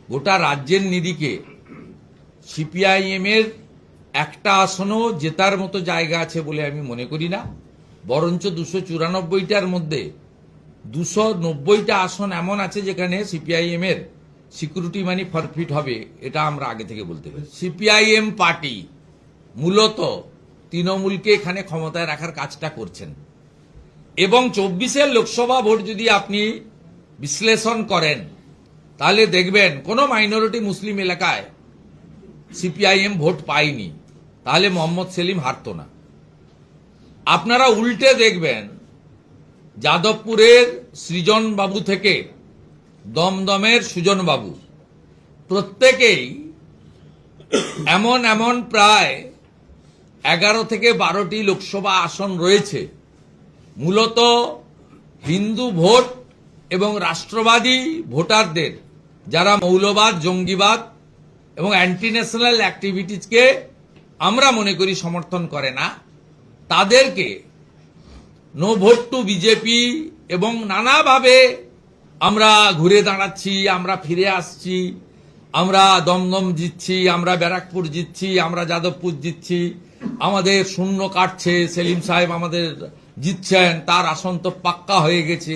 গোটা রাজ্যের নিরিখে সিপিআইএম এর একটা আসনও জেতার মতো জায়গা আছে বলে আমি মনে করি না। বরঞ্চ 294টার মধ্যে 290টা আসন এমন আছে যেখানে সিপিআইএম এর সিকিউরিটি মানি ফরফিট হবে, এটা আমরা আগে থেকে বলতে পারি। সিপিআইএম পার্টি মূলত তৃণমূলকে এখানে ক্ষমতায় রাখার কাজটা করছেন এবং 24-এর লোকসভা ভোট যদি আপনি বিশ্লেষণ করেন তাহলে দেখবেন কোনো মাইনরিটি মুসলিম এলাকায় সিপিআইএম ভোট পায়নি, তাহলে মোহাম্মদ সেলিম হারতো না। আপনারা উল্টে দেখবেন যাদবপুরের সৃজন বাবু থেকে দমদমের সুজন বাবু প্রত্যেকেই এমন প্রায় 11 থেকে 12টি লোকসভা আসন রয়েছে মূলত হিন্দু ভোট এবং রাষ্ট্রবাদী ভোটারদের, যারা মৌলবাদ, জঙ্গিবাদ এবং অ্যান্টি ন্যাশনাল অ্যাক্টিভিটিজকে আমরা মনে করি সমর্থন করে না, তাদেরকে নো ভোট টু বিজেপি এবং নানাভাবে আমরা ঘুরে দাঁড়াচ্ছি, আমরা ফিরে আসছি, আমরা দমদম জিতছি, আমরা ব্যারাকপুর জিতছি, আমরা যাদবপুর জিতছি, আমাদের শূন্য কাটছে, সেলিম সাহেব আমাদের জিতছেন, তার আসন তো পাক্কা হয়ে গেছে,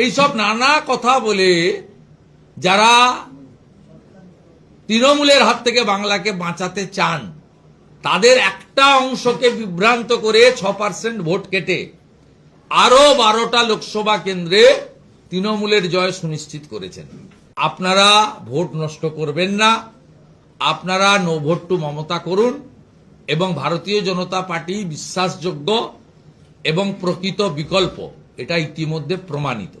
এইসব নানা কথা বলে যারা তৃণমূলের হাত থেকে বাংলাকে বাঁচাতে চান তাদের একটা অংশকে বিভ্রান্ত করে 6% ভোট কেটে আরো 12টা লোকসভা কেন্দ্রে তৃণমূলের জয় সুনিশ্চিত করেছেন। আপনারা ভোট নষ্ট করবেন না, আপনারা নো ভোট টু মমতা করুন এবং ভারতীয় জনতা পার্টি বিশ্বাসযোগ্য এবং প্রকৃত বিকল্প, এটা ইতিমধ্যে প্রমাণিত।